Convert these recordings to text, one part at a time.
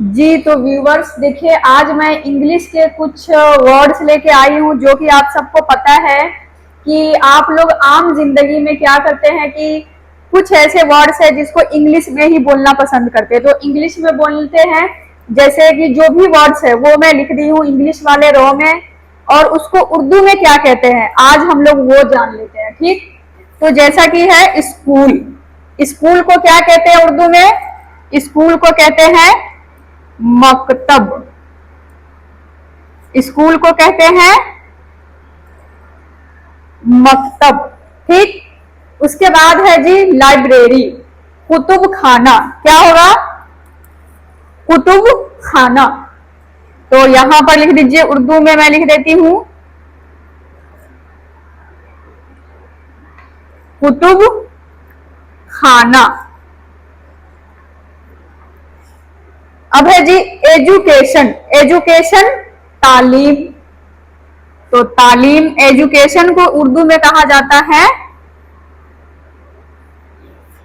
जी तो व्यूवर्स देखिए, आज मैं इंग्लिश के कुछ वर्ड्स लेके आई हूँ जो कि आप सबको पता है कि आप लोग आम जिंदगी में क्या करते हैं कि कुछ ऐसे वर्ड्स है जिसको इंग्लिश में ही बोलना पसंद करते हैं। तो इंग्लिश में बोलते हैं, जैसे कि जो भी वर्ड्स है वो मैं लिख दी हूँ इंग्लिश वाले रो में, और उसको उर्दू में क्या कहते हैं आज हम लोग वो जान लेते हैं। ठीक, तो जैसा कि है स्कूल, स्कूल को क्या कहते हैं उर्दू में? स्कूल को कहते हैं मकतब। स्कूल को कहते हैं मकतब। ठीक, उसके बाद है जी लाइब्रेरी, कुतुब खाना। क्या होगा? कुतुब खाना। तो यहां पर लिख दीजिए, उर्दू में मैं लिख देती हूं कुतुब खाना। अब है जी एजुकेशन, एजुकेशन तालीम। तो तालीम, एजुकेशन को उर्दू में कहा जाता है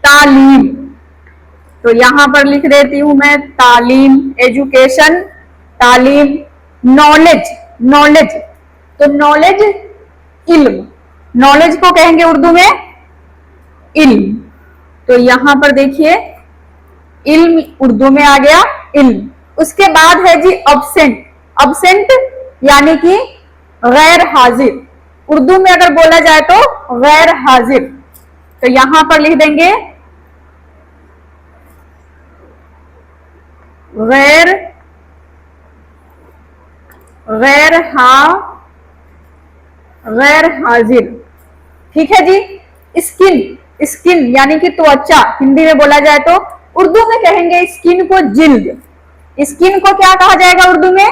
तालीम। तो यहां पर लिख देती हूं मैं तालीम, एजुकेशन तालीम। नॉलेज, नॉलेज, तो नॉलेज इल्म, नॉलेज को कहेंगे उर्दू में इल्म। तो यहां पर देखिए इल्म उर्दू में आ गया इल्म। उसके बाद है जी अब्सेंट, अब्सेंट यानी कि गैर हाजिर। उर्दू में अगर बोला जाए तो गैर हाजिर। तो यहां पर लिख देंगे गैर गैर गैर हाजिर। ठीक है जी। स्किन, स्किन यानी कि त्वचा, हिंदी में बोला जाए तो उर्दू में कहेंगे स्किन को जिल्द। स्किन को क्या कहा जाएगा उर्दू में?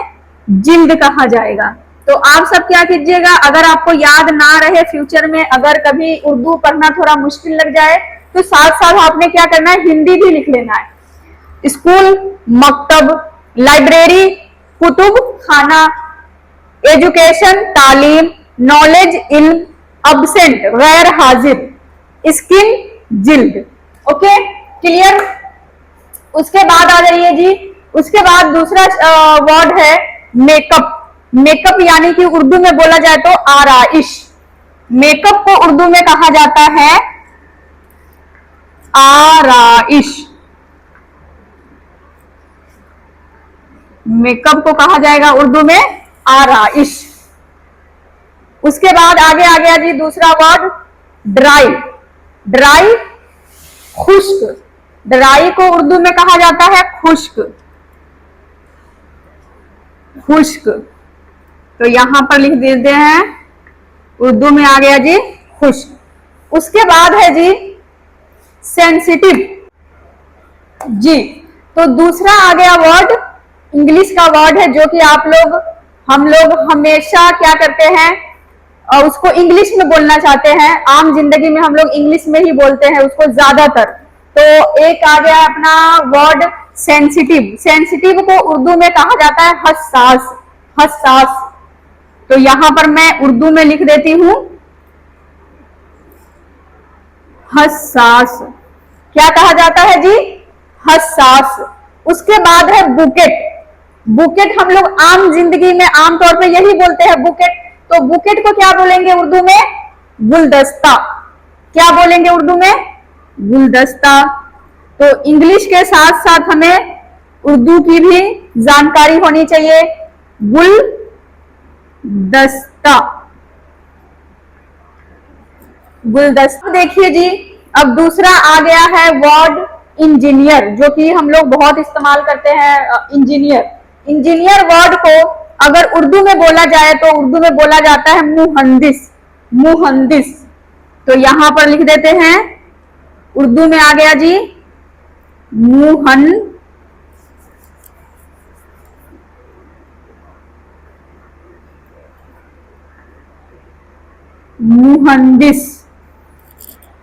जिल्द कहा जाएगा। तो आप सब क्या कीजिएगा, अगर आपको याद ना रहे फ्यूचर में, अगर कभी उर्दू पढ़ना थोड़ा मुश्किल लग जाए तो साथ साथ आपने क्या करना है, हिंदी भी लिख लेना है। स्कूल, मकतब, लाइब्रेरी, कुतुब खाना, एजुकेशन तालीम, नॉलेज इल्म, अब्सेंट गैर हाजिर, स्किन जिल्द। Okay, clear. उसके बाद आ जाइए जी, उसके बाद दूसरा वर्ड है मेकअप। मेकअप यानी कि उर्दू में बोला जाए तो आराइश। मेकअप को उर्दू में कहा जाता है आराइश। मेकअप को कहा जाएगा उर्दू में आराइश। उसके बाद आगे आ गया जी दूसरा वर्ड ड्राई। ड्राई खुश्क, ड्राई को उर्दू में कहा जाता है खुश्क, खुश्क। तो यहां पर लिख देते हैं उर्दू में आ गया जी खुश्क। उसके बाद है जी सेंसिटिव। जी, तो दूसरा आ गया वर्ड, इंग्लिश का वर्ड है जो कि हम लोग हमेशा क्या करते हैं, और उसको इंग्लिश में बोलना चाहते हैं। आम जिंदगी में हम लोग इंग्लिश में ही बोलते हैं उसको ज्यादातर। तो एक आ गया अपना वर्ड सेंसिटिव। सेंसिटिव को उर्दू में कहा जाता है हसास, हसास। तो यहां पर मैं उर्दू में लिख देती हूं हसास। क्या कहा जाता है जी? हसास। उसके बाद है बुकेट। बुकेट हम लोग आम जिंदगी में आमतौर पे यही बोलते हैं बुकेट। तो बुकेट को क्या बोलेंगे उर्दू में? गुलदस्ता। क्या बोलेंगे उर्दू में? गुलदस्ता। तो इंग्लिश के साथ साथ हमें उर्दू की भी जानकारी होनी चाहिए। गुलदस्ता, गुलदस्ता। देखिए जी, अब दूसरा आ गया है वर्ड इंजीनियर, जो कि हम लोग बहुत इस्तेमाल करते हैं। इंजीनियर, इंजीनियर वर्ड को अगर उर्दू में बोला जाए तो उर्दू में बोला जाता है मुहंदिस, मुहंदिस। तो यहां पर लिख देते हैं उर्दू में आ गया जी मुहंदिस,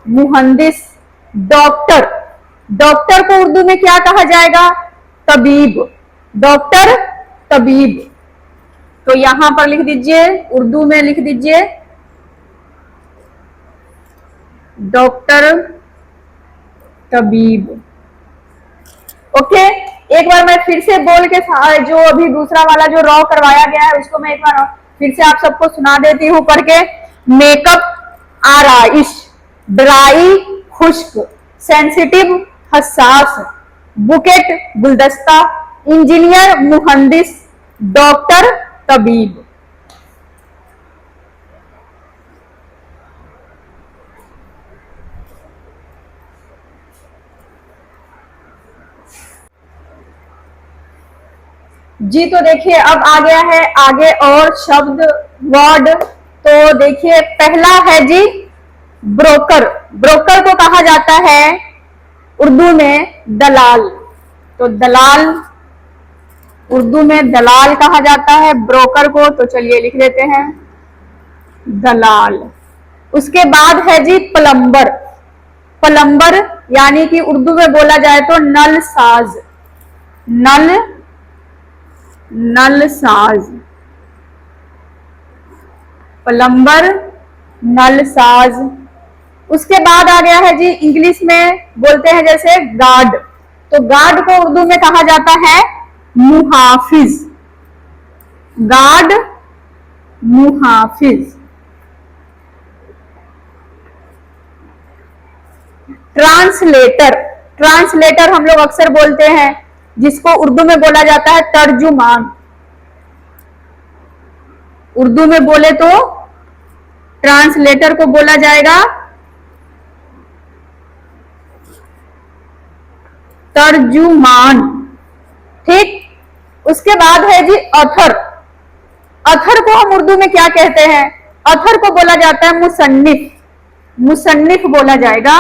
मुहंदिस। डॉक्टर, डॉक्टर को उर्दू में क्या कहा जाएगा? तबीब, डॉक्टर तबीब। तो यहां पर लिख दीजिए, उर्दू में लिख दीजिए डॉक्टर तबीब। ओके, एक बार मैं फिर से बोल के जो अभी दूसरा वाला जो रॉ करवाया गया है उसको मैं एक बार फिर से आप सबको सुना देती हूँ पढ़ के। मेकअप आराइश, ड्राई खुश्क, सेंसिटिव हसास, बुकेट गुलदस्ता, इंजीनियर मुहंदिस, डॉक्टर तबीब। जी तो देखिए अब आ गया है आगे और शब्द वर्ड। तो देखिए पहला है जी ब्रोकर। ब्रोकर को कहा जाता है उर्दू में दलाल। तो दलाल, उर्दू में दलाल कहा जाता है ब्रोकर को। तो चलिए लिख देते हैं दलाल। उसके बाद है जी प्लम्बर। प्लम्बर यानी कि उर्दू में बोला जाए तो नल साज। नल साज, प्लम्बर, नल साज। उसके बाद आ गया है जी इंग्लिश में बोलते हैं जैसे गार्ड। तो गार्ड को उर्दू में कहा जाता है मुहाफिज। गार्ड, मुहाफिज। ट्रांसलेटर, ट्रांसलेटर हम लोग अक्सर बोलते हैं जिसको उर्दू में बोला जाता है तर्जुमान। उर्दू में बोले तो ट्रांसलेटर को बोला जाएगा तर्जुमान। ठीक। उसके बाद है जी अथर। अथर को हम उर्दू में क्या कहते हैं? अथर को बोला जाता है मुसन्निफ। मुसन्निफ बोला जाएगा,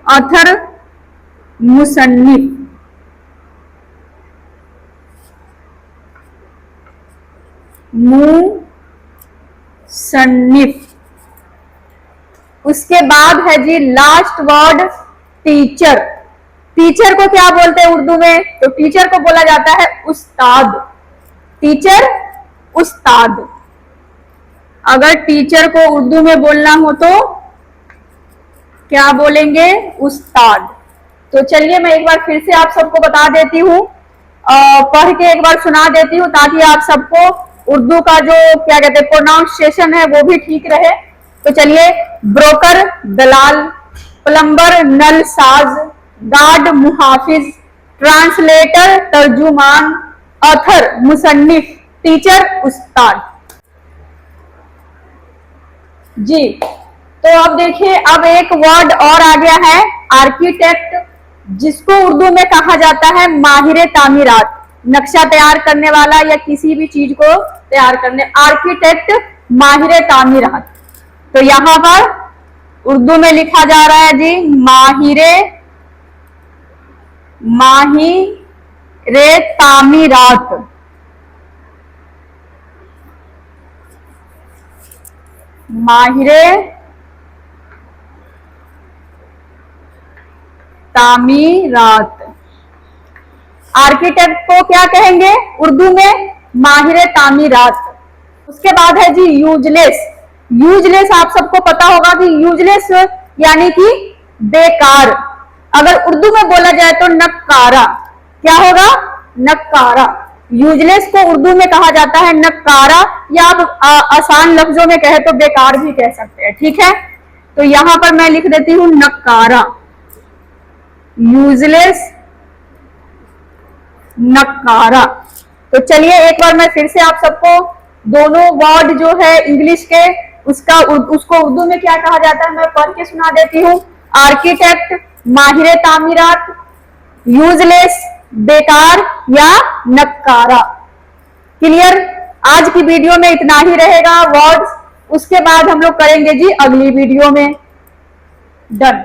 अथर मुसन्निफ। मुसन्निफ। उसके बाद है जी लास्ट वर्ड टीचर। टीचर को क्या बोलते हैं उर्दू में? तो टीचर को बोला जाता है उस्ताद। टीचर, उस्ताद। अगर टीचर को उर्दू में बोलना हो तो क्या बोलेंगे? उस्ताद। तो चलिए मैं एक बार फिर से आप सबको बता देती हूँ, पढ़ के एक बार सुना देती हूँ ताकि आप सबको उर्दू का जो क्या कहते हैं प्रोनाउंसिएशन है वो भी ठीक रहे। तो चलिए, ब्रोकर दलाल, प्लम्बर नल साज, गार्ड मुहाफिज, ट्रांसलेटर तर्जुमान, ऑथर मुसन्निफ, टीचर उस्ताद। जी तो अब देखिए, अब एक वर्ड और आ गया है आर्किटेक्ट, जिसको उर्दू में कहा जाता है माहिर तामीरात। नक्शा तैयार करने वाला या किसी भी चीज को तैयार करने, आर्किटेक्ट माहिर तामीरात। तो यहां पर उर्दू में लिखा जा रहा है जी माहिर तामीरात। माहिर तामीरात। आर्किटेक्ट को क्या कहेंगे उर्दू में? माहिर तामीरात। उसके बाद है जी यूजलेस। यूजलेस आप सबको पता होगा कि यूजलेस यानी कि बेकार। अगर उर्दू में बोला जाए तो नक्कारा। क्या होगा? नक्कारा। यूजलेस को उर्दू में कहा जाता है नक्कारा, या आप आसान लफ्जों में कहे तो बेकार भी कह सकते हैं। ठीक है, तो यहां पर मैं लिख देती हूं नक्कारा। यूजलेस, नक्कारा। तो चलिए एक बार मैं फिर से आप सबको दोनों वर्ड जो है इंग्लिश के उसको उर्दू में क्या कहा जाता है मैं पढ़ के सुना देती हूँ। आर्किटेक्ट माहिर तामीरात, यूजलेस बेकार या नक्कारा। क्लियर? आज की वीडियो में इतना ही रहेगा वर्ड्स, उसके बाद हम लोग करेंगे जी अगली वीडियो में। डन।